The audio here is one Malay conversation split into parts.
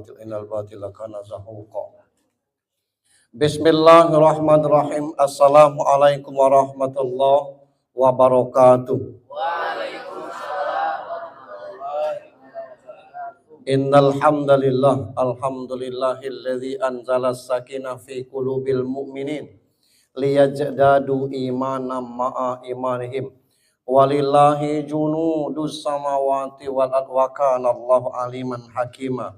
batil innal batila kana zahuqa. Bismillahirrahmanirrahim. Assalamualaikum warahmatullahi wabarakatuh. Innal hamdalillah alhamdulillahilladzi anzala as-sakinah fi qulubil mu'minin liyajdadu imanan ma'a imanihim walillahi junudus samawati wal ardi wa kana Allahu aliman hakima.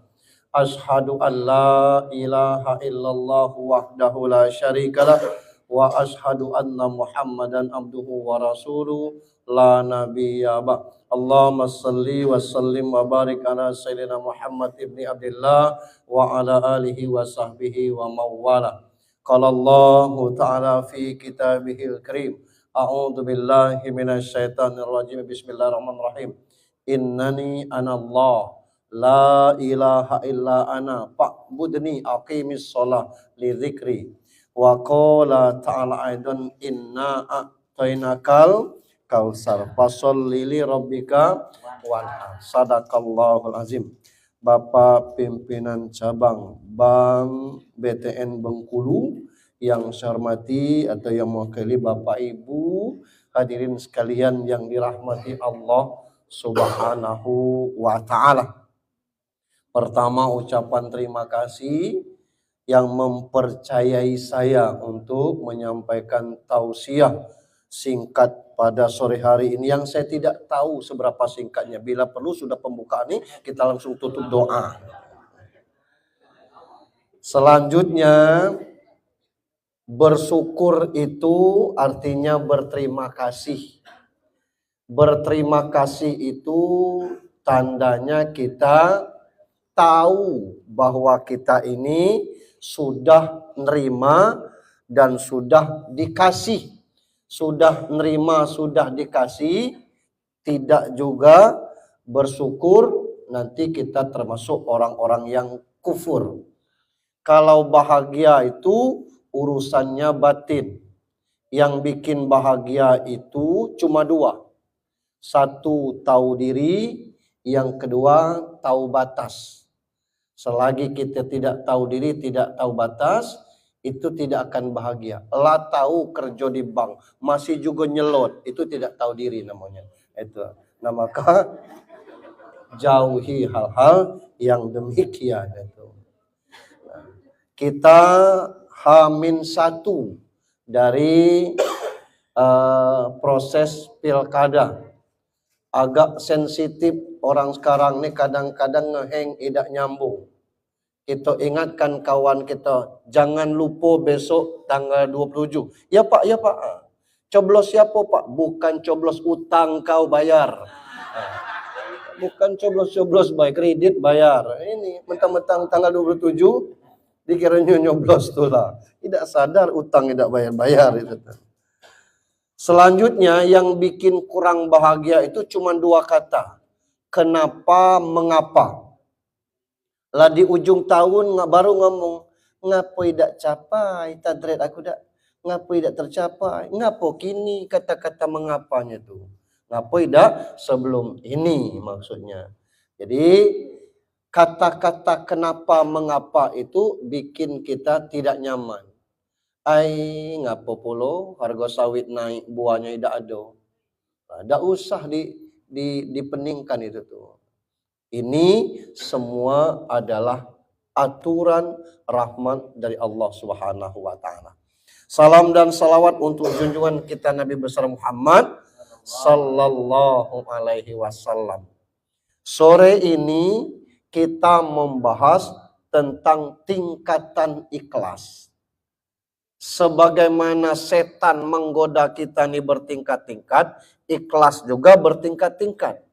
Ashhadu an la ilaha illallah wahdahu la syarikalah wa ashhadu anna Muhammadan abduhu wa rasuluh la nabiyya ba. Allahumma salli wa sallim wa barik ala sayyidina Muhammad ibni Abdullah wa ala alihi wa sahbihi wa mawwala. Qala Allah ta'ala fi kitabihil karim. A'udzu billahi minasy syaithanir rajim. Bismillahirrahmanirrahim. Innani anallah la ilaha illa ana fa'budni aqimis shalah li dzikri. Wa qala ta'ala aidan inna a'tainakal Kausar fasholli li rabbika wanhar. Sadaqallahul azim. Bapak pimpinan cabang Bank BTN Bengkulu yang saya hormati atau yang mewakili Bapak Ibu, hadirin sekalian yang dirahmati Allah Subhanahu wa taala. Pertama ucapan terima kasih yang mempercayai saya untuk menyampaikan tausiah singkat pada sore hari ini yang saya tidak tahu seberapa singkatnya. Bila perlu sudah pembukaan ini kita langsung tutup doa. Selanjutnya, bersyukur itu artinya berterima kasih. Berterima kasih itu tandanya kita tahu bahwa kita ini sudah nerima dan sudah dikasih. Sudah nerima, sudah dikasih, tidak juga bersyukur, nanti kita termasuk orang-orang yang kufur. Kalau bahagia itu urusannya batin. Yang bikin bahagia itu cuma dua. Satu, tahu diri. Yang kedua, tahu batas. Selagi kita tidak tahu diri, tidak tahu batas, itu tidak akan bahagia. Lah tahu kerja di bank, masih juga nyelot, itu tidak tahu diri namanya. Itu. Nah maka jauhi hal-hal yang demikian itu. Nah, kita H-1 dari proses pilkada. Agak sensitif orang sekarang nih, kadang-kadang ngeheng tidak nyambung. Kita ingatkan kawan kita, jangan lupa besok tanggal 27. Ya Pak, ya Pak. Coblos siapa Pak? Bukan coblos utang kau bayar. Bukan coblos-coblos bayar, kredit bayar. Ini mentang-mentang tanggal 27 dikiranya nyoblos tuh lah. Tidak sadar utang tidak bayar-bayar itu. Selanjutnya yang bikin kurang bahagia itu cuma dua kata. Kenapa, mengapa. Lah di ujung tahun baru ngomong, ngapa tidak capai target aku dak, ngapa tidak tercapai, ngapa kini, kata-kata mengapanya tuh, ngapa tidak sebelum ini maksudnya. Jadi kata-kata kenapa mengapa itu bikin kita tidak nyaman. Ngapa pula harga sawit naik, buahnya tidak ada. Tidak usah dipeningkan itu tuh. Ini semua adalah aturan rahmat dari Allah Subhanahu wa taala. Salam dan salawat untuk junjungan kita Nabi besar Muhammad sallallahu alaihi wasallam. Sore ini kita membahas tentang tingkatan ikhlas. Sebagaimana setan menggoda kita ini bertingkat-tingkat, ikhlas juga bertingkat-tingkat.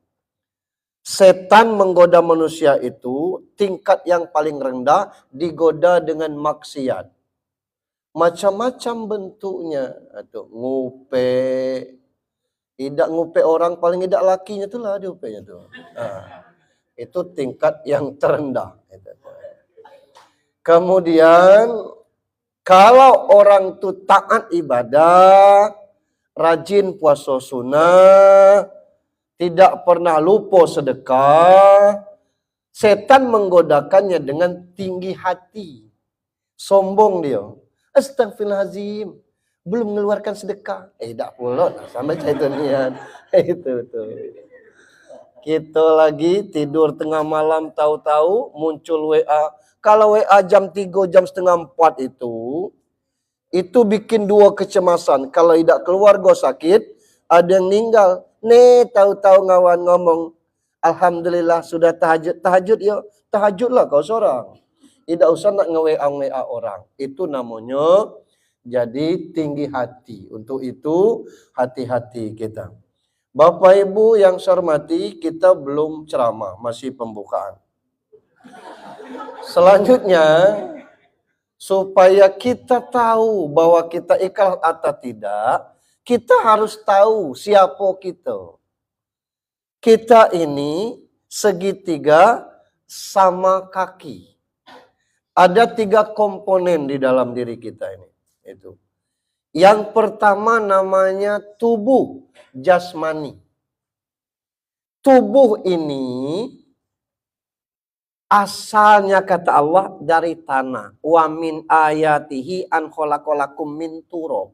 Setan menggoda manusia itu tingkat yang paling rendah, digoda dengan maksiat. Macam-macam bentuknya. Atau ngupe. Tidak ngupe orang, paling tidak lakinya itulah diupenya tuh. Nah, itu tingkat yang terendah. Kemudian kalau orang itu taat ibadah, rajin puasa sunnah, tidak pernah lupa sedekah, Setan menggodakannya dengan tinggi hati. Sombong dia. Astagfirullahaladzim. Belum mengeluarkan sedekah. Tak pulot sama itu niat. Itu tuh. Kita lagi tidur tengah malam, tahu-tahu muncul WA. Kalau WA jam 3, jam setengah 4 itu bikin dua kecemasan. Kalau tidak keluarga sakit, ada yang meninggal. Tahu-tahu ngawan ngomong, alhamdulillah sudah tahajud. Tahajud ya, tahajudlah kau seorang. Tidak usah nak nge-WA orang. Itu namanya jadi tinggi hati. Untuk itu hati-hati kita. Bapak Ibu yang saya hormati, kita belum ceramah, masih pembukaan. Selanjutnya, supaya kita tahu bahwa kita ikhlas atau tidak, kita harus tahu siapa kita. Kita ini segitiga sama kaki. Ada 3 komponen di dalam diri kita ini. Itu. Yang pertama namanya tubuh jasmani. Tubuh ini asalnya kata Allah dari tanah. Wa min ayatihi an khalaqalakum min turab.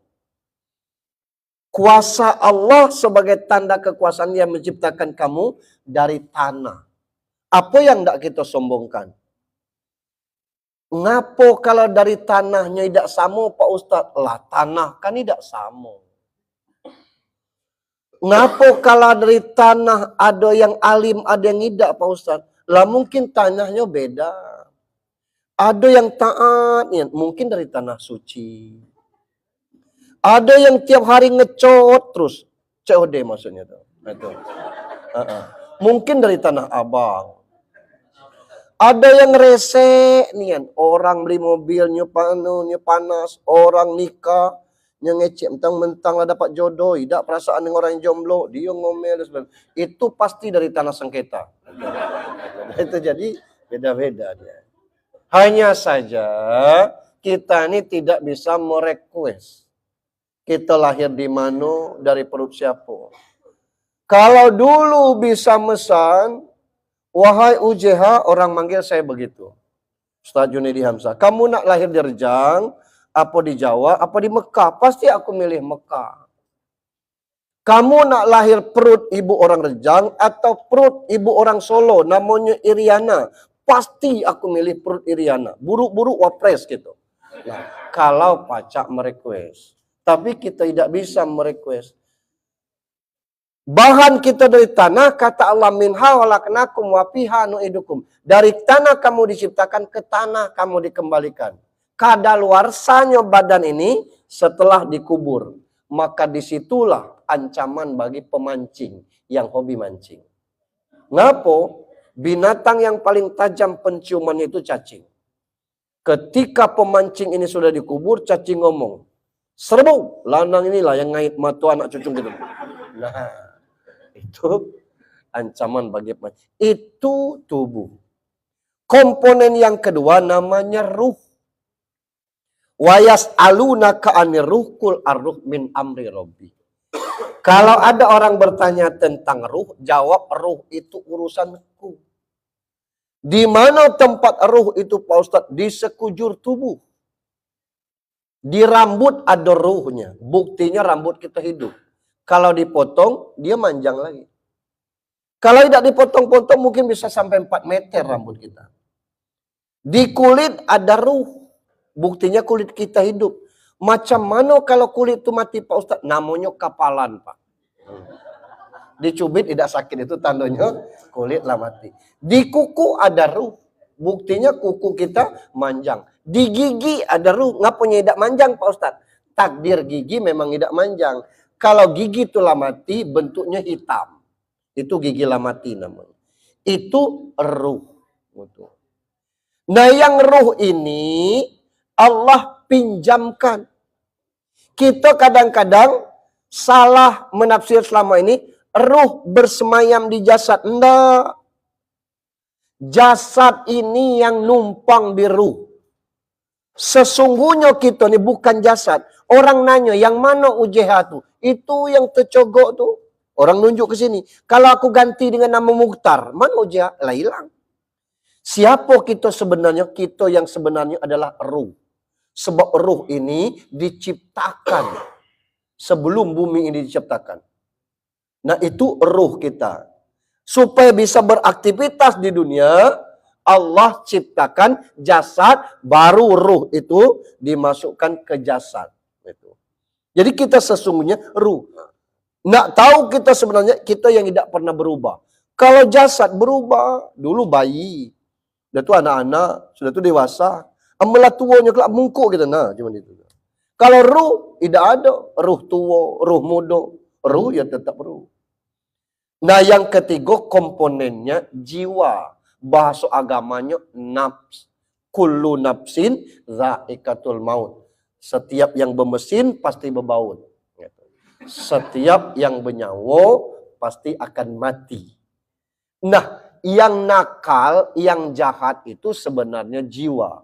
Kuasa Allah sebagai tanda kekuasaan yang menciptakan kamu dari tanah. Apa yang tidak kita sombongkan? Ngapo kalau dari tanahnya tidak sama Pak Ustadz? Lah tanah kan tidak sama. Ngapo kalau dari tanah ada yang alim, ada yang tidak Pak Ustadz? Lah mungkin tanahnya beda. Ada yang taat, ya, mungkin dari tanah suci. Ada yang tiap hari ngecot terus. COD maksudnya tuh. Itu. Mungkin dari tanah abang. Ada yang rese nih, orang beli mobil nyepanu, panas, orang nikah ngecek mentang-mentang lah dapat jodoh, tidak perasaan dengan orang yang jomblo, dia ngomel dan sebagainya. Itu pasti dari tanah sengketa. Itu jadi beda-beda dia. Hanya saja kita ini tidak bisa merequest. Kita lahir di mana, dari perut siapa. Kalau dulu bisa mesan, wahai UJH, orang manggil saya begitu. Ustaz Junedi Hamzah, kamu nak lahir di Rejang, apa di Jawa, apa di Mekah? Pasti aku milih Mekah. Kamu nak lahir perut ibu orang Rejang atau perut ibu orang Solo, namanya Iriana. Pasti aku milih perut Iriana. Buruk-buruk wapres gitu. Nah, kalau pacak merequest. Tapi kita tidak bisa merequest. Bahan kita dari tanah, kata Allah, minha walaknakum wa fiha nu'idukum. Dari tanah kamu diciptakan, ke tanah kamu dikembalikan. Kadaluarsanya badan ini setelah dikubur. Maka disitulah ancaman bagi pemancing yang hobi mancing. Ngapo? Binatang yang paling tajam penciumannya itu cacing. Ketika pemancing ini sudah dikubur, cacing ngomong, serbu, lanang inilah yang ngait matu anak cucu gitu. Nah, itu ancaman bagi pemancing. Itu tubuh. Komponen yang kedua namanya ruh. Wayas aluna ka'anir ruh kul arruh min amri robbi. Kalau ada orang bertanya tentang ruh, jawab ruh itu urusanku. Di mana tempat ruh itu Pak Ustadz? Di sekujur tubuh. Di rambut ada ruhnya. Buktinya rambut kita hidup. Kalau dipotong, dia manjang lagi. Kalau tidak dipotong-potong, mungkin bisa sampai 4 meter rambut kita. Di kulit ada ruh. Buktinya kulit kita hidup. Macam mana kalau kulit itu mati Pak Ustadz? Namanya kapalan Pak. Dicubit tidak sakit, itu tandanya kulit lah mati. Di kuku ada ruh. Buktinya kuku kita manjang. Di gigi ada ruh. Ngapain tidak manjang Pak Ustadz? Takdir gigi memang tidak manjang. Kalau gigi itu lah mati, bentuknya hitam. Itu gigi lah mati namanya. Itu ruh. Nah yang ruh ini Allah pinjamkan. Kita kadang-kadang salah menafsir selama ini, ruh bersemayam di jasad. Enggak. Jasad ini yang numpang di ruh. Sesungguhnya kita ini bukan jasad. Orang nanya, yang mana UJH tuh? Itu yang tercogok tuh. Orang nunjuk ke sini. Kalau aku ganti dengan nama Mukhtar, mana UJH? Lah hilang. Siapa kita sebenarnya? Kita yang sebenarnya adalah ruh. Sebab ruh ini diciptakan sebelum bumi ini diciptakan. Nah, itu ruh kita. Supaya bisa beraktivitas di dunia, Allah ciptakan jasad, baru ruh itu dimasukkan ke jasad. Jadi kita sesungguhnya ruh. Nak tahu kita sebenarnya kita yang tidak pernah berubah. Kalau jasad berubah, dulu bayi, sudah tu anak-anak, sudah tu dewasa, amalah tuanya kelak mungkuk kita nah, cuma itu. Kalau ruh tidak ada, ruh tua, ruh muda, ruh ya tetap ruh. Nah, yang ketiga komponennya jiwa. Bahasa agamanya nafs. Kullu nafsin zaikatul maut. Setiap yang bermesin pasti berbaut. Setiap yang bernyawa pasti akan mati. Nah, yang nakal, yang jahat itu sebenarnya jiwa.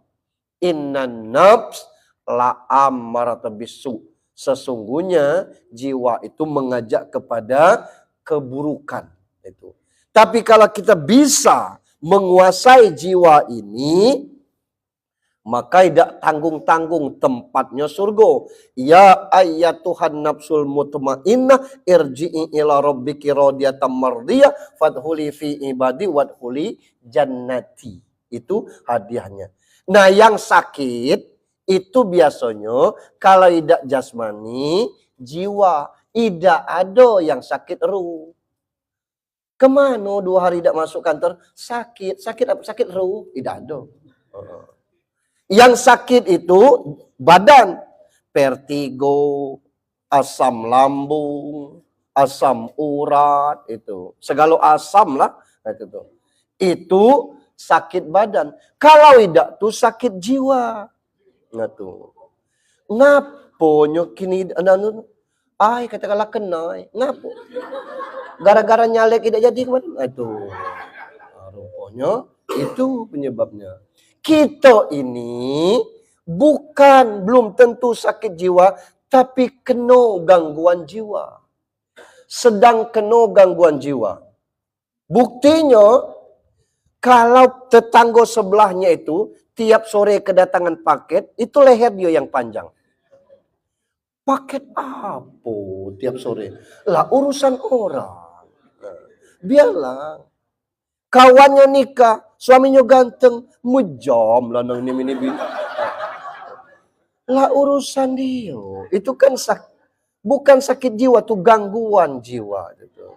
Innan nafs la'ammarata bisu. Sesungguhnya jiwa itu mengajak kepada keburukan. Itu. Tapi kalau kita bisa menguasai jiwa ini, maka tidak tanggung-tanggung tempatnya surga. Ya ayyatuhan nafsul mutmainnah irji'i ila rabbiki radiyatan mardiyah fadkhuli fi ibadi wadkhuli jannati. Itu hadiahnya. Nah, yang sakit itu biasanya kalau tidak jasmani, jiwa. Tidak ada yang sakit ruh. Kemana 2 hari tidak masuk kantor? Sakit. Sakit apa? Sakit ruh? Tidak ada. Yang sakit itu badan, vertigo, asam lambung, asam urat, itu segala asam lah itu. Itu sakit badan. Kalau tidak tuh sakit jiwa. Nah tuh. Ngaponyo kini ai katakanlah kena, ngapo? Gara-gara nyalek tidak jadi kemarin. Itu. Rupanya itu penyebabnya. Kita ini belum tentu sakit jiwa, tapi kena gangguan jiwa. Sedang kena gangguan jiwa. Buktinya, kalau tetangga sebelahnya itu, tiap sore kedatangan paket, itu leher dia yang panjang. Paket apa tiap sore? Lah urusan orang. Biarlah. Kawannya nikah, suaminya ganteng, mejam lah nang ini bina. Lah urusan dia. Itu kan bukan sakit jiwa, tuh gangguan jiwa. Gitu.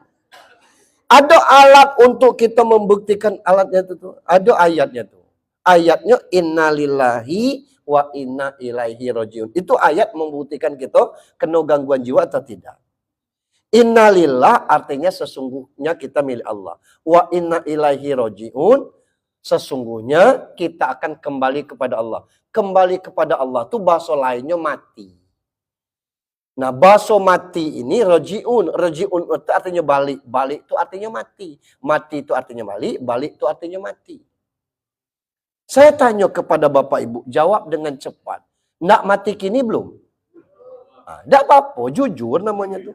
Ada alat untuk kita membuktikan alatnya itu. Ada ayatnya tuh. Ayatnya innalillahi wa inna ilaihi rajiun. Itu ayat membuktikan kita kena gangguan jiwa atau tidak. Innalillah artinya sesungguhnya kita milik Allah. Wa inna ilaihi rajiun, sesungguhnya kita akan kembali kepada Allah. Kembali kepada Allah itu bahasa lainnya mati. Nah, bahasa mati ini rajiun. Rajiun itu artinya balik. Balik itu artinya mati. Mati itu artinya balik. Balik itu artinya mati. Saya tanya kepada Bapak Ibu, jawab dengan cepat. Nak mati kini belum? Tidak apa-apa, jujur namanya tuh.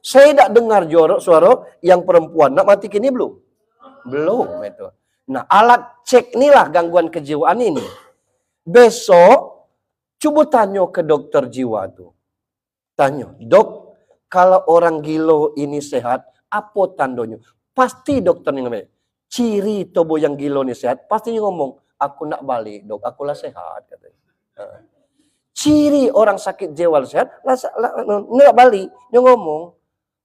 Saya tidak dengar suara yang perempuan. Nak mati kini belum? Belum itu. Nah, alat cek inilah gangguan kejiwaan ini. Besok, coba tanya ke dokter jiwa tuh. Tanya, dok, kalau orang gila ini sehat, apa tandanya? Pasti dokter yang ngomong, ciri tubuh yang gila ini sehat, pasti ngomong, aku nak balik dok, akulah sehat. Katanya. Ciri orang sakit jiwa sehat, nak balik, dia ngomong,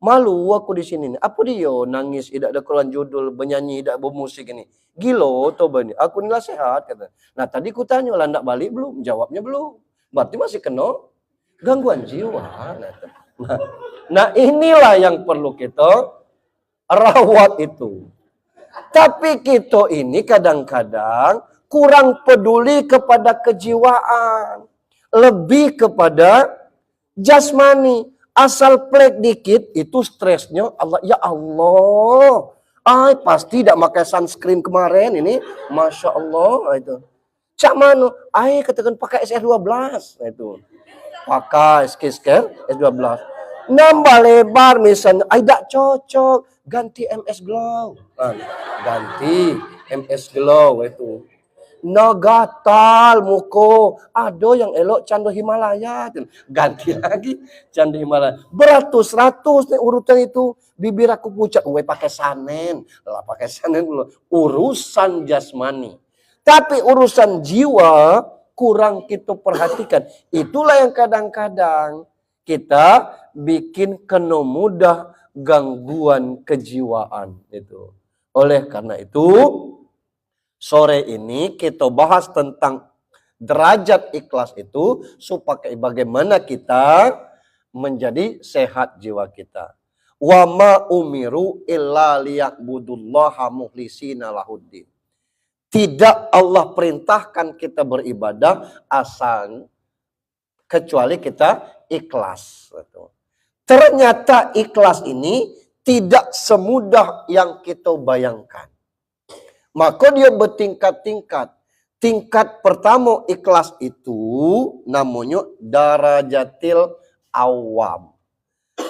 malu aku di sini. Apa dia nangis, tidak ada keluar judul, bernyanyi, tidak bermusik ini. Gila, toba ini. Aku inilah sehat. Kata. Nah tadi ku tanya lah, nak balik belum? Jawabnya belum. Berarti masih kena gangguan jiwa. Nah inilah yang perlu kita rawat itu. Tapi kita ini kadang-kadang kurang peduli kepada kejiwaan. Lebih kepada jasmani. Asal plek dikit, itu stresnya Allah. Ya Allah. Pasti tidak pakai sunscreen kemarin ini. Masya Allah. Itu. Cak mana? Katakan pakai SR12. Itu. Pakai skincare S12. Nambah lebar misalnya, tidak cocok, ganti MS Glow. Ganti MS Glow itu. No gatal muko, ada yang elok candu Himalaya, ganti lagi candu Himalaya. Beratus-ratus nih urutan itu, bibir aku pucat, gue pakai sanen, lah pakai sanen dulu. Urusan jasmani, tapi urusan jiwa kurang kita perhatikan. Itulah yang kadang-kadang kita bikin kena mudah gangguan kejiwaan itu. Oleh karena itu, sore ini kita bahas tentang derajat ikhlas itu supaya bagaimana kita menjadi sehat jiwa kita. Wa ma umiru illa liya'budullaha mukhlisina lahuddin. Tidak Allah perintahkan kita beribadah asal kecuali kita ikhlas. Ternyata ikhlas ini tidak semudah yang kita bayangkan. Maka dia bertingkat-tingkat. Tingkat pertama ikhlas itu namanya darajatil awam.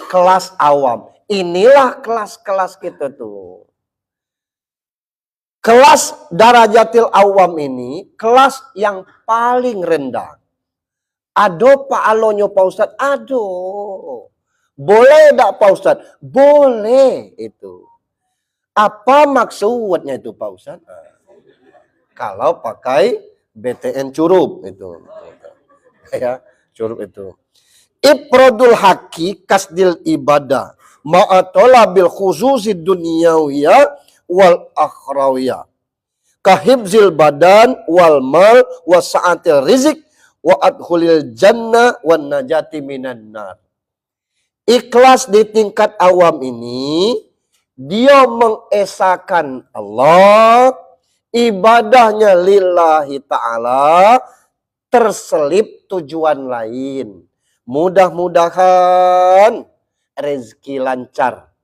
Kelas awam. Inilah kelas-kelas kita tuh. Kelas darajatil awam ini kelas yang paling rendah. Ado paalonya Pak Ustadz? Ado. Boleh tak Pak Ustadz? Boleh itu. Apa maksudnya itu Pak Ustadz? Kalau pakai BTN curup itu. Ya, curup itu. Ifradul haqi kasdil ibadah ma'atola bil khususid dunyawiyah wal akhrawiyah. Kahibzil badan wal mal wa sa'atil rizq wa adkhulil jannah wan najati minan nar. Ikhlas di tingkat awam ini dia mengesahkan Allah, ibadahnya lillahi ta'ala, terselip tujuan lain. Mudah-mudahan rezeki lancar.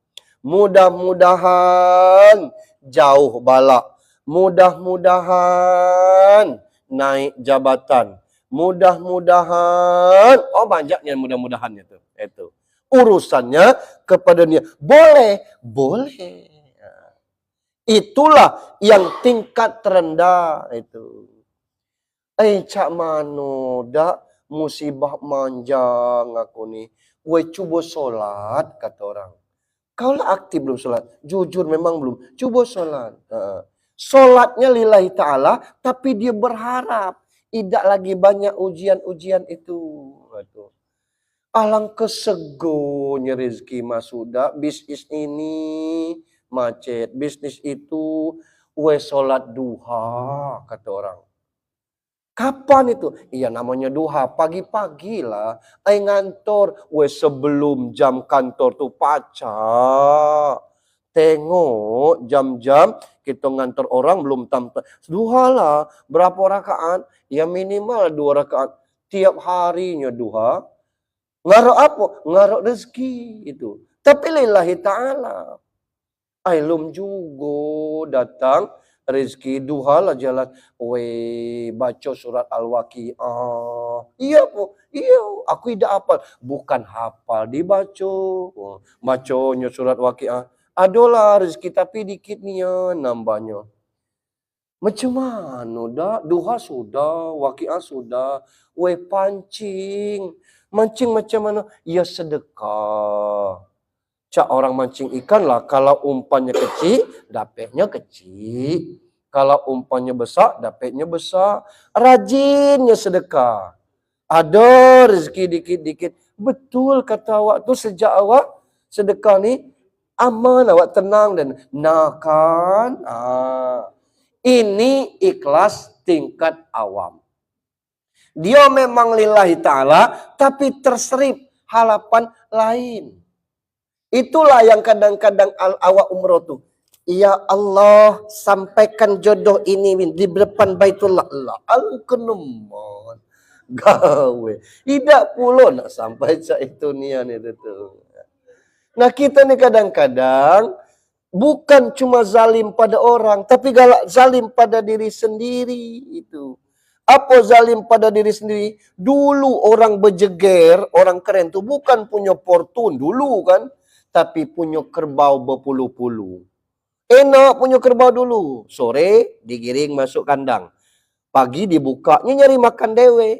Mudah-mudahan jauh balak. Mudah-mudahan naik jabatan. Mudah-mudahan, oh banyaknya mudah-mudahan itu. Urusannya kepada dia. Boleh. Itulah yang tingkat terendah itu. Cak mano dak musibah manjang aku nih. Gue coba sholat kata orang. Kau lah aktif belum sholat? Jujur memang belum. Coba sholat. Sholatnya lillahi ta'ala, tapi dia berharap tidak lagi banyak ujian-ujian itu. Alangkah segonya rezeki masuda, bisnis ini macet, bisnis itu sholat duha kata orang. Kapan itu? Iya namanya duha, pagi-pagi lah. Ngantor, sebelum jam kantor tuh pacar. Tengok jam-jam kita ngantor orang belum tampil. Duha lah, berapa rakaat? Ya minimal 2 rakaat. Tiap harinya duha. Ngarok apa? Ngarok rezeki itu. Tapi lillahi ta'ala. Ailum juga datang rezeki duha lah jalan. Baca surat Al-Waqi'ah. Iya po. Iya. Aku tidak hafal. Bukan hafal dibaca. Bacanya surat Waqi'ah. Adalah rezeki tapi dikit nih ya nambahnya. Macam mana dah? Duha sudah. Waqi'ah sudah. Pancing. Mancing macam mana? Ya sedekah. Cak orang mancing ikan lah. Kalau umpannya kecil, dapatnya kecil. Kalau umpannya besar, dapatnya besar. Rajinnya sedekah. Ada rezeki dikit-dikit. Betul kata awak tu sejak awak sedekah ni aman, awak tenang dan kan. Ini ikhlas tingkat awam. Dia memang lillahi ta'ala, tapi terserip harapan lain. Itulah yang kadang-kadang awak umroh tuh. Ya Allah, sampaikan jodoh ini di depan Baitullah. Allah keneman. Gawe. Tidak pula nak sampai cak itu nian itu tuh. Nah kita nih kadang-kadang bukan cuma zalim pada orang, tapi galak zalim pada diri sendiri itu. Apa zalim pada diri sendiri? Dulu orang berjeger, orang keren tu bukan punya fortune dulu kan, tapi punya kerbau berpuluh-puluh. Enak punya kerbau dulu. Sore digiring masuk kandang. Pagi dibukanya nyari makan dewe.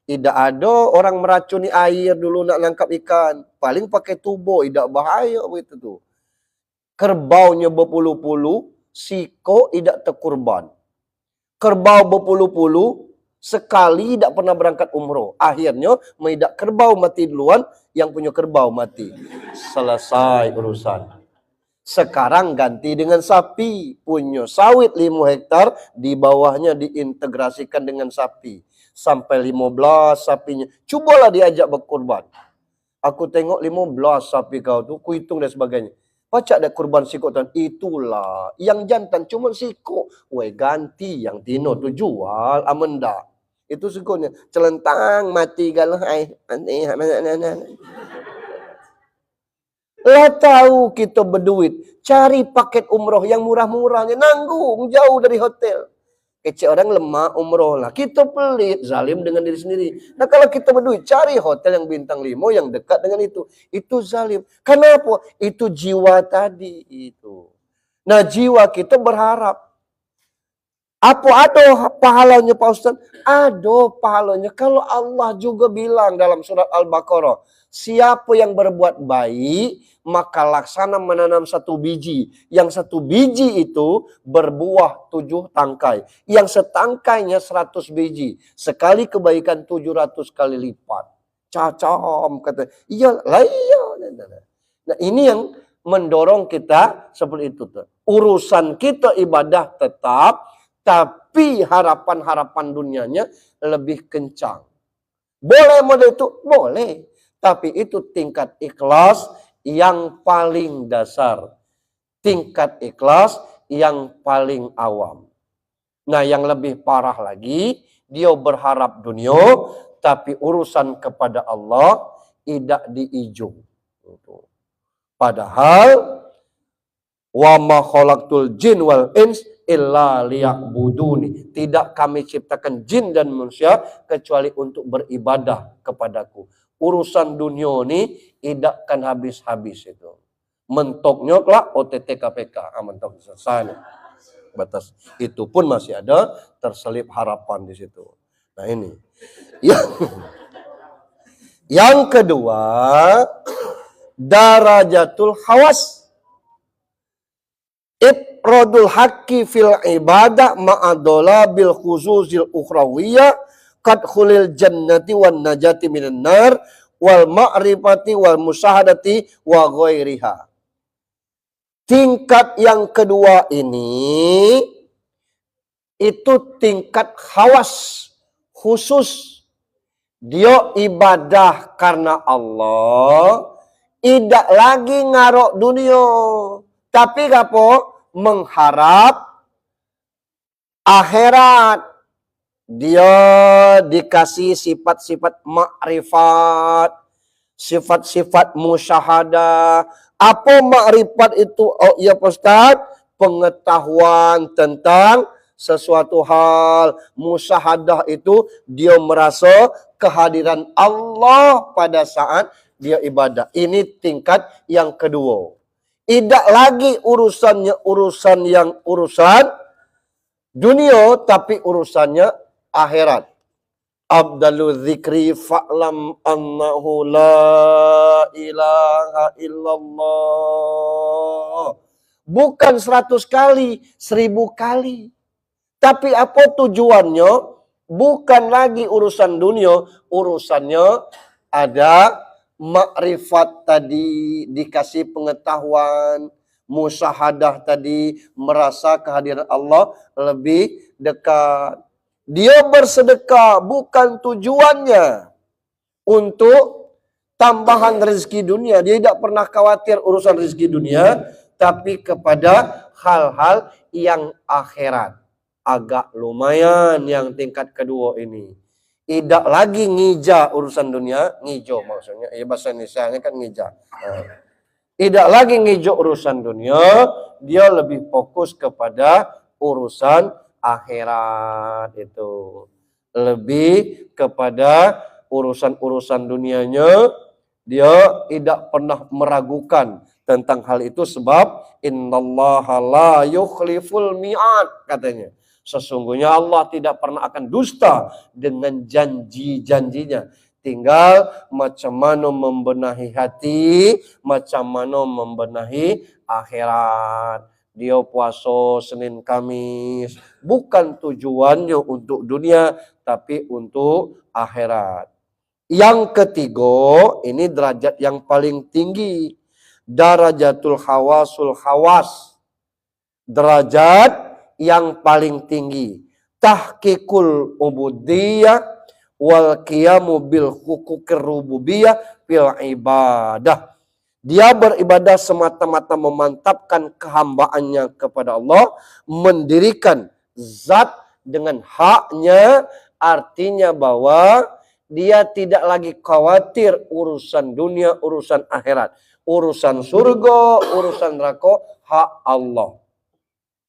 Tidak ada orang meracuni air dulu nak nangkap ikan. Paling pakai tubo, tidak bahaya begitu tu. Kerbaunya berpuluh-puluh, siko tidak terkurban. Kerbau berpuluh-puluh, sekali tidak pernah berangkat umroh. Akhirnya, tidak kerbau mati duluan, yang punya kerbau mati. Selesai urusan. Sekarang ganti dengan sapi. Punya sawit 5 hektar, di bawahnya diintegrasikan dengan sapi. Sampai 15 sapinya. Cubalah diajak berkurban. Aku tengok 15 sapi kau tu, ku hitung dan sebagainya. Baca ada kurban sikok tuan. Itulah. Yang jantan cuma sikok. Weh ganti yang tino tu jual. Amenda. Itu sikoknya. Celentang mati galah. Lah tahu kita berduit. Cari paket umroh yang murah-murahnya. Nanggung jauh dari hotel. Kecil orang lemah umroh lah. Kita pelit, zalim dengan diri sendiri. Nah kalau kita berduit, cari hotel yang bintang 5 yang dekat dengan itu. Itu zalim. Kenapa? Itu jiwa tadi itu. Nah jiwa kita berharap. Apa ada pahalanya Pak Ustaz? Ada pahalanya. Kalau Allah juga bilang dalam surat Al-Baqarah. Siapa yang berbuat baik, maka laksana menanam 1 biji. Yang 1 biji itu berbuah 7 tangkai. Yang setangkainya 100 biji. Sekali kebaikan 700 kali lipat. Cacam kata. Iya. Nah ini yang mendorong kita seperti itu. Urusan kita ibadah tetap, tapi harapan-harapan dunianya lebih kencang. Boleh model itu? Boleh. Tapi itu tingkat ikhlas yang paling dasar. Tingkat ikhlas yang paling awam. Nah yang lebih parah lagi, dia berharap dunia, tapi urusan kepada Allah tidak diijung. Padahal, wa ma khalaqtul jin wal ins illa liya'buduni. Tidak kami ciptakan jin dan manusia kecuali untuk beribadah kepadaku. Urusan dunia ini tidak akan habis-habis itu. Mentoknya lah OTT KPK. Mentok selesai. Batas. Itu pun masih ada terselip harapan di situ. Nah ini. Yang kedua, darajatul hawas. Ifradul haqqi fil ibadah ma'adola bil khuzuzil ukhrawiyah qad khulil jannati wan najati minan nar wal ma'rifati wal musyahadati wa ghairiha. Tingkat yang kedua ini itu tingkat khawas khusus. Dia ibadah karena Allah, tidak lagi ngarok dunia, tapi apa? Mengharap akhirat. Dia dikasih sifat-sifat makrifat, sifat-sifat musyahadah. Apa makrifat itu? Oh iya Pak Ustaz, pengetahuan tentang sesuatu hal. Musyahadah itu dia merasa kehadiran Allah pada saat dia ibadah. Ini tingkat yang kedua. Tidak lagi urusannya urusan dunia, tapi urusannya akhirat. Abdalu dzikri fa'lam annahu la ilaha illallah. Bukan 100 kali, 1000 kali. Tapi apa tujuannya? Bukan lagi urusan dunia, urusannya ada makrifat tadi, dikasih pengetahuan, musyahadah tadi, merasa kehadiran Allah lebih dekat. Dia bersedekah bukan tujuannya untuk tambahan rezeki dunia. Dia tidak pernah khawatir urusan rezeki dunia, tapi kepada hal-hal yang akhirat. Agak lumayan yang tingkat kedua ini. Tidak lagi ngija urusan dunia, ngijo maksudnya. Bahasa Indonesia kan ngija. Tidak lagi ngijo urusan dunia, dia lebih fokus kepada urusan akhirat itu. lebih kepada urusan-urusan dunianya. Dia tidak pernah meragukan tentang hal itu sebab innallaha la yukhliful mi'ad, katanya. Sesungguhnya Allah tidak pernah akan dusta dengan janji-janjinya. Tinggal macam mana membenahi hati, macam mana membenahi akhirat. Dia puasa Senin Kamis bukan tujuannya untuk dunia tapi untuk akhirat. Yang ketiga, ini derajat yang paling tinggi. Darajatul hawasul hawas. Derajat yang paling tinggi. Tahqiqul ubudiyah wal qiyamu bil hukukir rububiyah fil ibadah. Dia beribadah semata-mata memantapkan kehambaannya kepada Allah, mendirikan zat dengan haknya, artinya bahwa dia tidak lagi khawatir urusan dunia, urusan akhirat. Urusan surga, urusan neraka, hak Allah.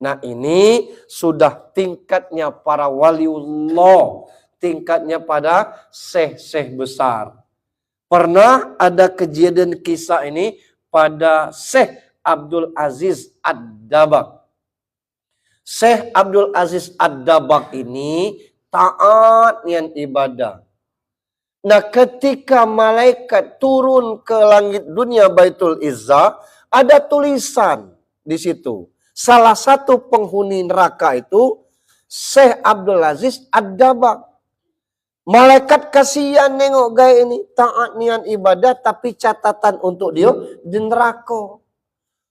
Nah ini sudah tingkatnya para waliullah. Tingkatnya pada syekh-syekh besar. Pernah ada kejadian kisah ini pada Syekh Abdul Aziz Ad-Dabak. Syekh Abdul Aziz Ad-Dabak ini taat yang ibadah. Nah, ketika malaikat turun ke langit dunia Baitul Izzah, ada tulisan di situ. Salah satu penghuni neraka itu Syekh Abdul Aziz Ad-Dabak. Malaikat kasihan nengok gaya ini, taat niat ibadah tapi catatan untuk dia di neraka.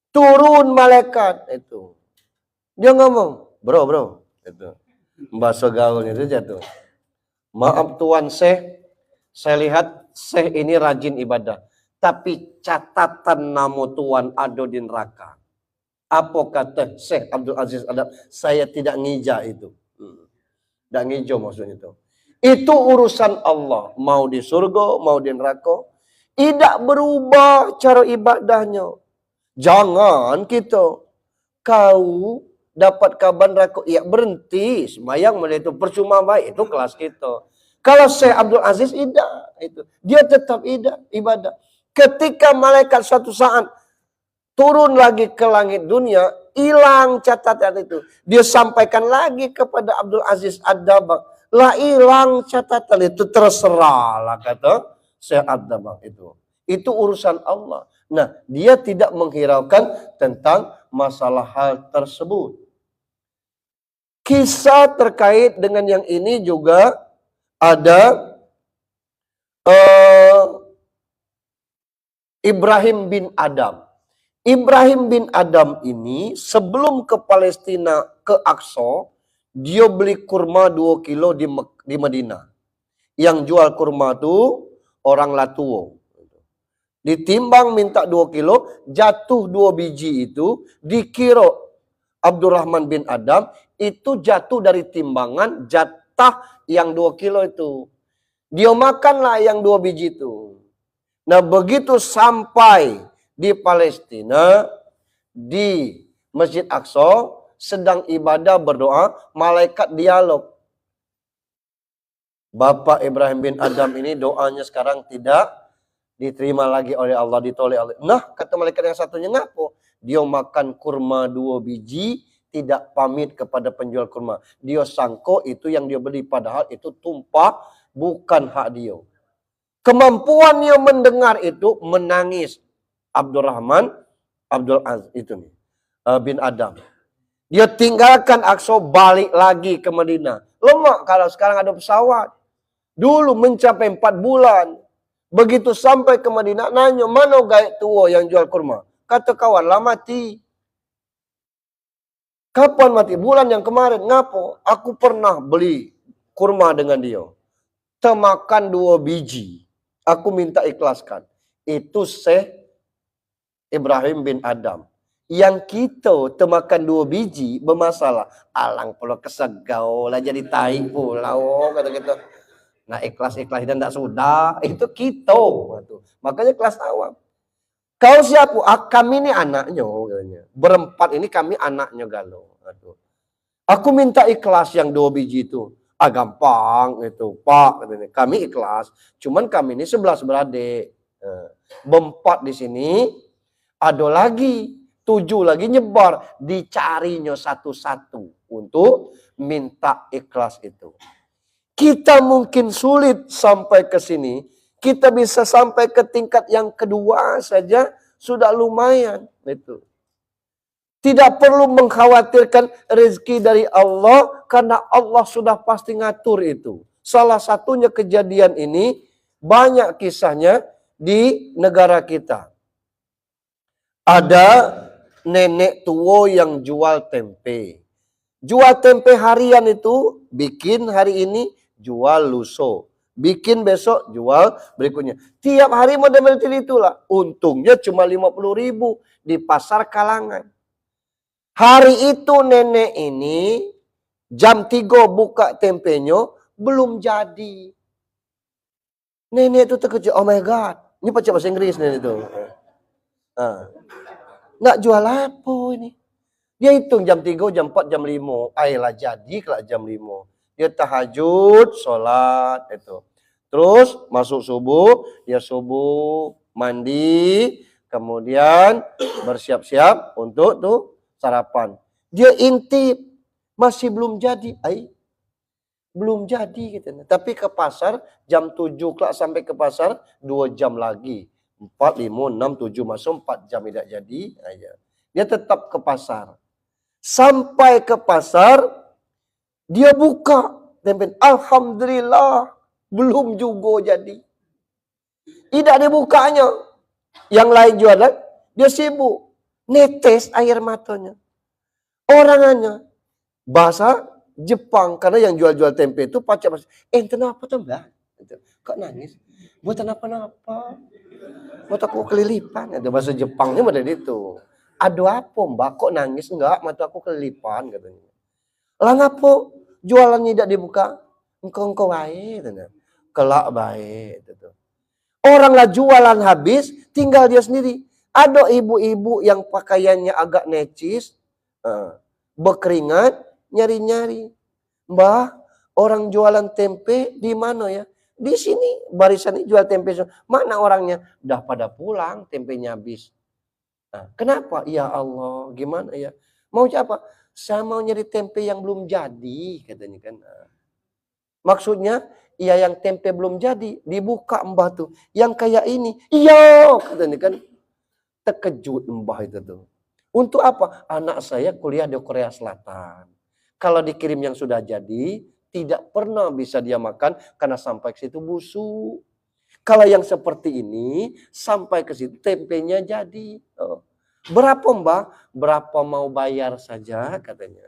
Turun malaikat itu. Dia ngomong, bro, itu. Bahasa gaulnya itu jatuh. Maaf Tuan Syekh, saya lihat Syekh ini rajin ibadah. Tapi catatan nama Tuan ada di neraka. Apa kata Syekh Abdul Aziz Adab? Saya tidak ngija itu. Tidak ngijo maksudnya itu. Itu urusan Allah. Mau di surga, mau di neraka. Tidak berubah cara ibadahnya. Jangan kita. Kau dapat kabar neraka. Ya berhenti. Sembayang mulai itu. Percuma baik. Itu kelas kita. Kalau Syekh Abdul Aziz tidak. Itu. Dia tetap ibadah. Ketika malaikat suatu saat turun lagi ke langit dunia. Hilang catatan itu. Dia sampaikan lagi kepada Abdul Aziz Ad-Dabak. Lah hilang catatan itu, terserah lah kata Syekh Ad-Dabak itu. Itu urusan Allah. Nah, dia tidak menghiraukan tentang masalah hal tersebut. Kisah terkait dengan yang ini juga ada Ibrahim bin Adam. Ibrahim bin Adam ini sebelum ke Palestina, ke Aqsa, dia beli kurma 2 kilo di Madinah. Yang jual kurma itu orang Latuo. Ditimbang minta 2 kilo, jatuh 2 biji itu, dikira Abdurrahman bin Adam, itu jatuh dari timbangan, jatah yang 2 kilo itu. Dia makanlah yang 2 biji itu. Nah begitu sampai di Palestina, di Masjid Aqsa, sedang ibadah berdoa, malaikat dialog. Bapak Ibrahim bin Adam ini doanya sekarang tidak diterima lagi oleh Allah, ditolak oleh. Nah, kata malaikat yang satunya ngapo? Dia makan kurma 2 biji, tidak pamit kepada penjual kurma. Dia sangko itu yang dia beli, padahal itu tumpah, bukan hak dia. Kemampuannya mendengar itu menangis. Abdurrahman Abdul Aziz itu nih, bin Adam. Dia tinggalkan Aqsa, balik lagi ke Madinah. Lemak kalau sekarang ada pesawat. Dulu mencapai 4 bulan. Begitu sampai ke Madinah, nanya, mana gaib tua yang jual kurma? Kata kawan, lah mati. Kapan mati? Bulan yang kemarin. Ngapo? Aku pernah beli kurma dengan dia. Temakan 2 biji. Aku minta ikhlaskan. Itu Syekh Ibrahim bin Adam. Yang kita temakan 2 biji bermasalah. Alang pula kesegau lah jadi tai pula. Oh, kata kita. Nah ikhlas-ikhlas dan tak sudah. Itu kita. Makanya kelas awam. Kau siapa? Kami ini anaknya. Katanya. Berempat ini kami anaknya galau. Aku minta ikhlas yang 2 biji itu. Ah gampang itu Pak, katanya. Kami ikhlas. Cuman kami ini 11 beradik. Berempat di sini, ada lagi 7 lagi nyebar, dicarinya satu-satu untuk minta ikhlas itu. Kita mungkin sulit sampai ke sini, kita bisa sampai ke tingkat yang kedua saja sudah lumayan itu. Tidak perlu mengkhawatirkan rezeki dari Allah karena Allah sudah pasti ngatur itu. Salah satunya kejadian ini banyak kisahnya di negara kita. Ada nenek tua yang jual tempe. Jual tempe harian itu, bikin hari ini, jual luso. Bikin besok, jual berikutnya. Tiap hari model itulah. Untungnya cuma 50.000 di pasar kalangan. Hari itu nenek ini jam 3 buka tempenya belum jadi. Nenek itu terkejut, oh my god. Ini baca bahasa Inggris nenek itu. Nggak jual apa ini. Dia hitung jam 3, jam 4, jam 5. Ayolah jadi kelak jam 5. Dia tahajud, sholat itu. Terus masuk subuh, dia subuh, mandi, kemudian bersiap-siap untuk tuh sarapan. Dia intip, masih belum jadi. Belum jadi gitu. Tapi ke pasar jam 7 kelak sampai ke pasar 2 jam lagi. 4, 5, 6, 7 masuk 4 jam tidak jadi. Dia tetap ke pasar. Sampai ke pasar, dia buka tempe. Alhamdulillah, belum juga jadi. Tidak dibukanya. Yang lain jualan, dia sibuk. Netes air matanya. Orangnya bahasa Jepang, karena yang jual-jual tempe itu pacak bahasa. Kenapa tuh mbak? Kok nangis? Buat apa-apa? Buat aku kelilipan. Itu bahasa Jepangnya model itu. Ada apa mbak? Kok nangis? Enggak, mata aku kelilipan katanya. Lah ngapa jualannya tidak dibuka? Engkau wae, kelak baik. Orang lah jualan habis, tinggal dia sendiri. Ada ibu-ibu yang pakaiannya agak necis, berkeringat, nyari-nyari. Mbah, orang jualan tempe di mana ya? Di sini, barisan ini jual tempe. Mana orangnya? Udah pada pulang, tempenya habis. Kenapa? Ya Allah, gimana ya? Mau apa? Saya mau nyari tempe yang belum jadi, katanya kan. Maksudnya, iya yang tempe belum jadi, dibuka mbah tuh. Yang kayak ini, iya, katanya kan. Terkejut mbah itu tuh. Untuk apa? Anak saya kuliah di Korea Selatan. Kalau dikirim yang sudah jadi, tidak pernah bisa dia makan karena sampai ke situ busuk. Kalau yang seperti ini, sampai ke situ tempenya jadi. Berapa mbak? Berapa mau bayar saja katanya.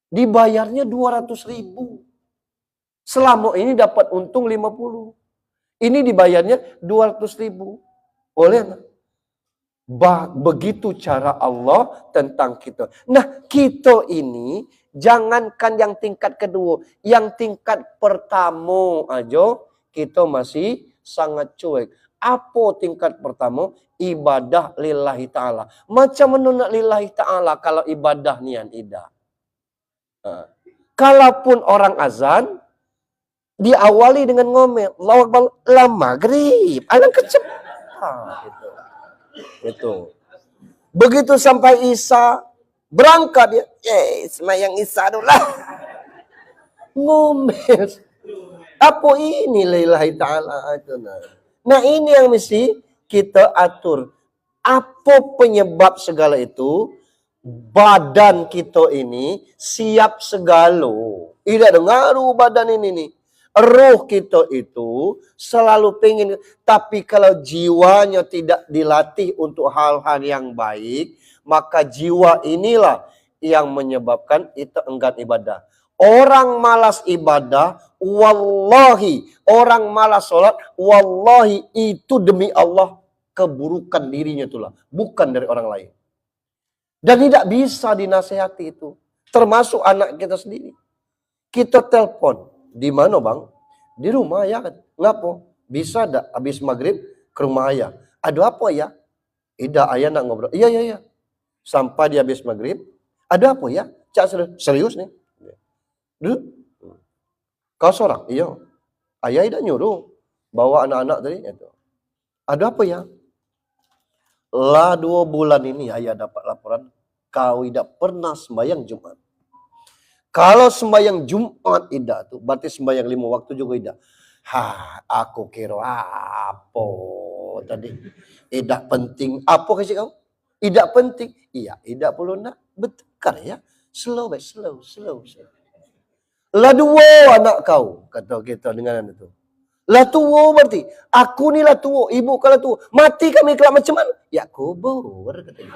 Dibayarnya 200.000. Selama ini dapat untung 50. Ini dibayarnya 200.000. Boleh? Begitu cara Allah tentang kita. Nah, kita ini jangankan yang tingkat kedua, yang tingkat pertama aja kita masih sangat cuek. Apa tingkat pertama? Ibadah lillahi ta'ala. Macam mana nak lillahi ta'ala kalau ibadah nian tidak? Kalaupun orang azan diawali dengan ngomel, Allahu Akbar, la maghrib, alang kecepatan gitu. Itu. Begitu sampai Isya berangkat dia, semayang Isya dulu lah. Ngomel. Apa ini lillahi ta'ala itu? Nah ini yang mesti kita atur. Apa penyebab segala itu? Badan kita ini siap segala. Tidak dengaruh badan ini nih. Roh kita itu selalu pengen, tapi kalau jiwanya tidak dilatih untuk hal-hal yang baik, maka jiwa inilah yang menyebabkan itu enggan ibadah. Orang malas ibadah, wallahi, orang malas sholat, wallahi itu demi Allah keburukan dirinya itulah, bukan dari orang lain. Dan tidak bisa dinasehati itu, termasuk anak kita sendiri. Kita telepon. Di mana bang? Di rumah ya kan. Ngapa? Bisa dak habis maghrib ke rumah ayah. Ada apa ya? Ida ayah nak ngobrol. Iya. Sampai dia habis maghrib. Ada apa ya? Cak serius nih. Duduk. Kau seorang? Iya. Ayah tidak nyuruh. Bawa anak-anak tadi. Itu. Ada apa ya? Lah 2 bulan ini ayah dapat laporan. Kau tidak pernah sembahyang Jumat. Kalau sembahyang Jumat tidak tuh. Berarti sembahyang 5 waktu juga tidak. Aku kira apa tadi. Tidak penting. Apa kasih kau? Tidak penting. Iya, tidak perlu nak. Betul ya. Slow. Lah 2 anak kau. Kata kita dengan itu. Lah tua berarti. Aku ni lah tua. Ibu kalau tua. Mati kami kelak macam mana? Ya kubur. Katanya.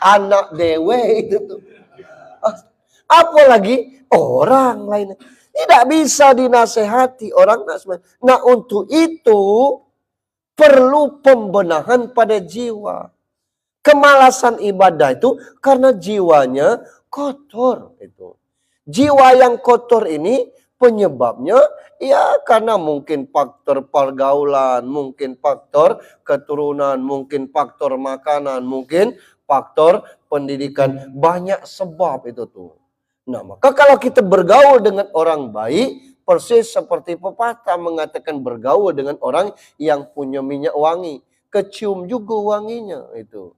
Anak dewe itu tuh. Apalagi orang lain. Tidak bisa dinasehati orang. Nah untuk itu perlu pembenahan pada jiwa. Kemalasan ibadah itu karena jiwanya kotor. Itu. Jiwa yang kotor ini penyebabnya ya karena mungkin faktor pergaulan, mungkin faktor keturunan, mungkin faktor makanan, mungkin faktor pendidikan. Banyak sebab itu tuh. Nah, maka kalau kita bergaul dengan orang baik, persis seperti pepatah mengatakan bergaul dengan orang yang punya minyak wangi. Kecium juga wanginya itu.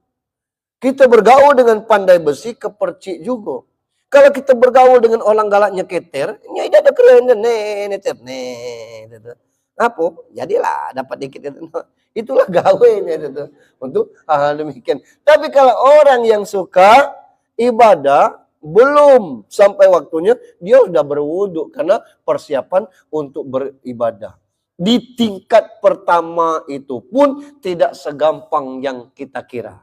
Kita bergaul dengan pandai besi, kepercik juga. Kalau kita bergaul dengan orang galaknya keter, ya tidak ada keren neter apa? Jadilah dapat dikit itu. Itulah gawenya itu untuk hal demikian. Tapi kalau orang yang suka ibadah belum sampai waktunya dia sudah berwudu karena persiapan untuk beribadah. Di tingkat pertama itu pun tidak segampang yang kita kira.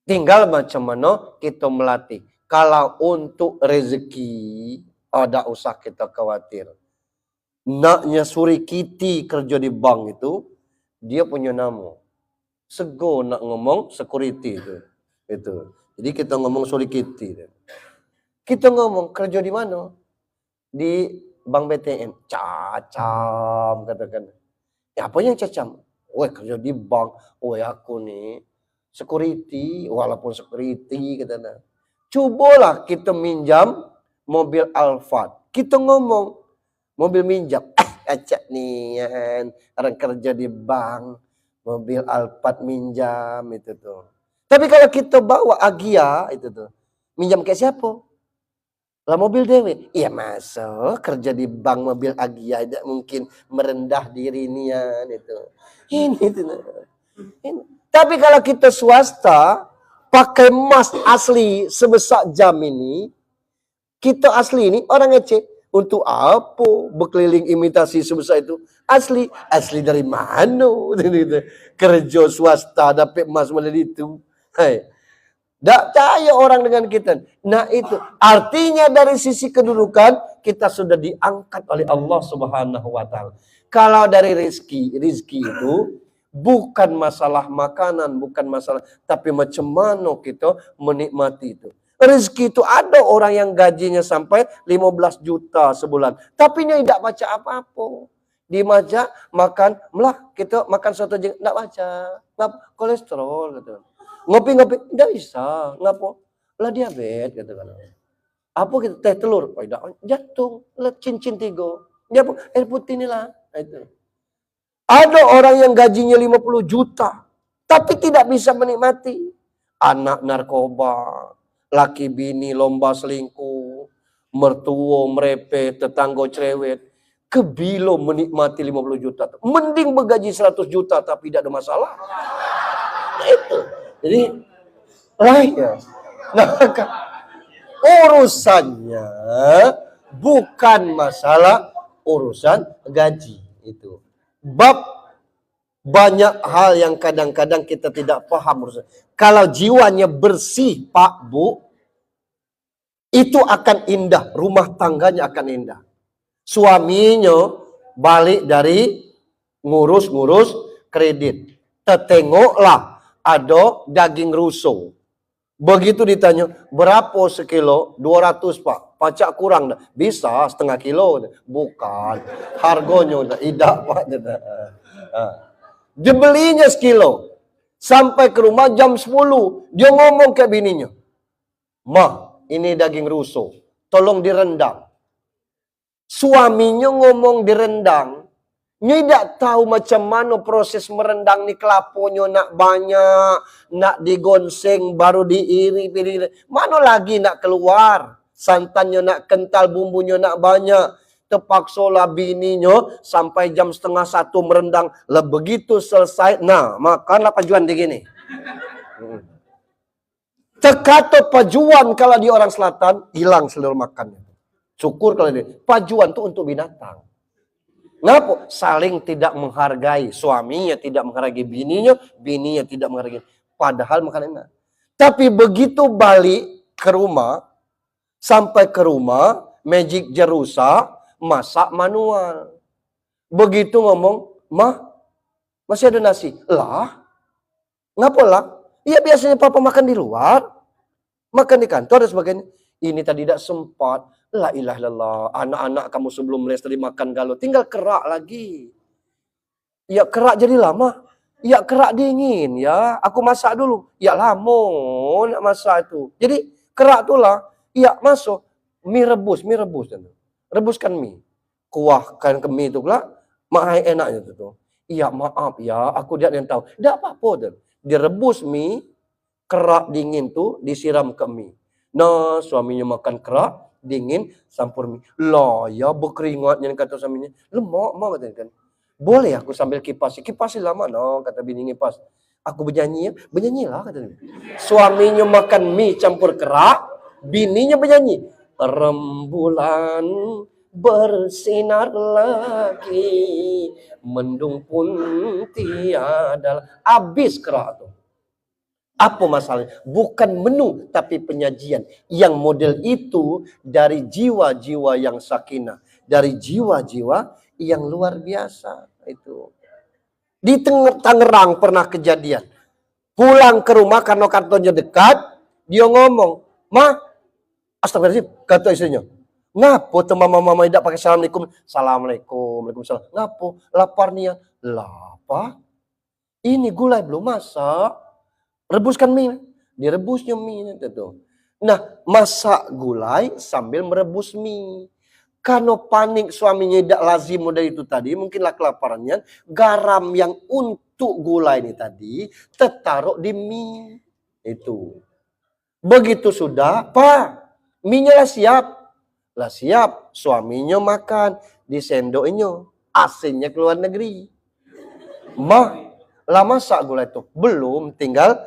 Tinggal macam mana kita melatih. Kalau untuk rezeki, tidak usah kita khawatir. Naknya Suri Kiti kerja di bank itu, dia punya nama. Sego nak ngomong security itu. Jadi kita ngomong Suri Kiti. Kita ngomong kerja di mana? Di Bank BTN. Cacam katakan. Ya apa yang cacam? Woi kerja di bank. Woi aku nih security, walaupun security katanya. Cobalah kita minjam mobil Alphard. Kita ngomong mobil minjam. Acak nih orang kerja di bank, mobil Alphard minjam itu tuh. Tapi kalau kita bawa Agia itu tuh, minjam kayak siapa? Lah mobil dewe. Iya masuk kerja di bank mobil Agia tidak mungkin merendah diri nian itu. Ini tuh. Ini. Tapi kalau kita swasta pakai emas asli sebesar jam ini, kita asli ini orang ngecek untuk apa berkeliling imitasi sebesar itu? Asli dari mana? Kerja swasta dapat emas malah itu. Hai. Tak percaya orang dengan kita. Nah itu artinya dari sisi kedudukan kita sudah diangkat oleh Allah Subhanahu wa taala. Kalau dari rizki itu bukan masalah makanan, bukan masalah, tapi macam mana kita menikmati itu. Rezeki itu ada orang yang gajinya sampai 15 juta sebulan, tapi dia tidak baca apa-apa. Dia baca makan, kita makan soto jeng, tidak baca, ngap kolesterol gitu. Ngopi-ngopi tidak bisa, ngapa? Lah diabetes gitu kan. Apa kita teh telur, jantung, lah cincin 3. Dia air putih inilah, itu. Ada orang yang gajinya 50 juta, tapi tidak bisa menikmati. Anak narkoba, laki bini lomba selingkuh, mertua merepet, tetangga cerewet. Kebilo menikmati 50 juta. Mending bergaji 100 juta tapi tidak ada masalah. Nah itu. Jadi, ya. Nah, urusannya bukan masalah urusan gaji itu. Bab banyak hal yang kadang-kadang kita tidak paham. Kalau jiwanya bersih, Pak, Bu, itu akan indah. Rumah tangganya akan indah. Suaminya balik dari ngurus-ngurus kredit. Tetengoklah ada daging ruso. Begitu ditanya, berapa sekilo? 200 Pak. Pacak kurang. Bisa setengah kilo. Bukan. Harganya tidak Pak. Dia belinya sekilo. Sampai ke rumah jam 10. Dia ngomong ke bininya. Ma, ini daging ruso. Tolong direndam. Suaminya ngomong direndang. Nyo tidak tahu macam mana proses merendang ni, kelaponya nak banyak, nak digonseng, baru diiri, mana lagi nak keluar. Santannya nak kental, bumbunya nak banyak. Terpaksalah bininya sampai jam 12:30 merendang. Lah begitu selesai, nah makanlah pajuan dia gini. Terkata pajuan kalau di orang selatan, hilang seluruh makannya. Syukur kalau dia. Pajuan itu untuk binatang. Kenapa? Saling tidak menghargai. Suaminya tidak menghargai bininya, bininya tidak menghargai. Padahal makan enak. Tapi begitu balik ke rumah, sampai ke rumah, magic jar rusak, masak manual. Begitu ngomong, "Mah, masih ada nasi?" Lah, ngapa lah? Iya biasanya papa makan di luar, makan di kantor dan sebagainya. Ini tadi tidak sempat. La ilaha illallah. Anak-anak kamu sebelum les tadi makan galau. Tinggal kerak lagi. Ya kerak jadi lama. Ya kerak dingin ya. Aku masak dulu. Ya lama nak masak itu. Jadi kerak itulah. Ya masuk. Mie rebus. Rebuskan mie. Kuahkan ke mie itu pula. Mahal enaknya itu. Ya maaf ya. Aku tidak yang tahu. Tidak apa-apa. Direbus mie. Kerak dingin tuh disiram ke mie. Nah suaminya makan kerak dingin campur mie. Lah ya berkeringatnya kata suaminya. Lemak katanya kan. Boleh aku sambil kipasi. Kipasi lama no kata bini ngipas. Aku bernyanyi ya. Bernyanyilah katanya. Suaminya makan mie campur kerak, bininya bernyanyi. Rembulan bersinar lagi, mendung pun tiada. Habis kerak tuh. Apa masalahnya? Bukan menu, tapi penyajian. Yang model itu dari jiwa-jiwa yang sakinah. Dari jiwa-jiwa yang luar biasa. Itu. Di Tangerang pernah kejadian. Pulang ke rumah karena kantornya dekat. Dia ngomong, "Ma, astagfirullahaladzim," kata istrinya. "Ngapo tuh mama tidak pakai assalamualaikum?" "Assalamualaikum, waalaikumsalam." "Ngapo? Lapar nih ya." "Lapar? Ini gulai belum masak." Rebuskan mie. Direbusnya mie itu. Nah, masak gulai sambil merebus mie. Karena panik suaminya tidak lazim model itu tadi, mungkinlah kelaparannya, garam yang untuk gulai ini tadi tertaruh di mie. Itu. Begitu sudah, Pak, mie-nya lah siap. Lah siap, suaminya makan, disendoknya, asinnya ke luar negeri. Mah, lah masak gulai itu? Belum, tinggal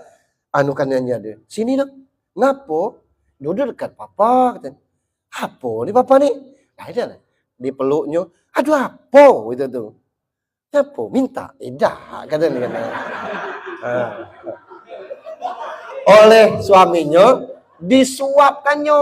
anukannya dia. "Sini dong." "Ngapo?" "Duduk dekat papa." Katanya. "Apa nih papa nih?" Ada dipeluknya. "Aduh apa?" Itu tuh. "Apa? Minta?" "Tidak," katanya. Oleh suaminya disuapkannya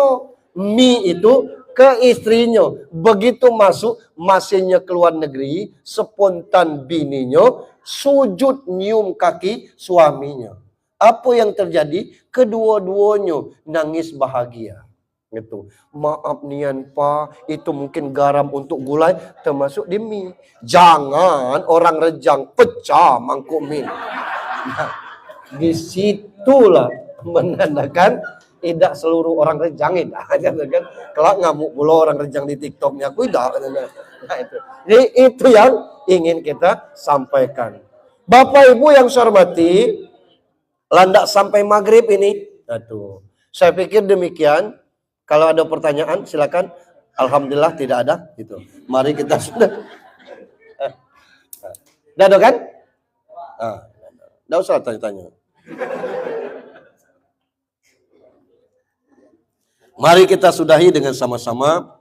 mie itu ke istrinya. Begitu masuk mesinnya ke luar negeri, spontan bininya sujud nyium kaki suaminya. Apa yang terjadi? Kedua-duanya nangis bahagia. Gitu. "Maaf nian Pak, itu mungkin garam untuk gulai termasuk di mie." Jangan orang Rejang pecah mangkuk mie. Nah, disitulah menandakan tidak seluruh orang Rejang itu kan. Kelak ngamuk pula orang Rejang di TikToknya. Aku tidak. Nah, itu. Jadi itu yang ingin kita sampaikan. Bapak Ibu yang saya hormati, landak sampai maghrib ini. Aduh, saya pikir demikian. Kalau ada pertanyaan silakan. Alhamdulillah tidak ada. Gitu. Mari kita sudah. Udah ada kan? Nggak usah tanya-tanya. Mari kita sudahi dengan sama-sama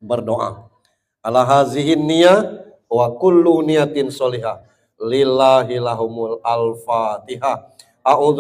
berdoa. Ala hazihin niyah wa kullu niyatin sholihah. Lillahi lahumul al-fatihah. A'udzu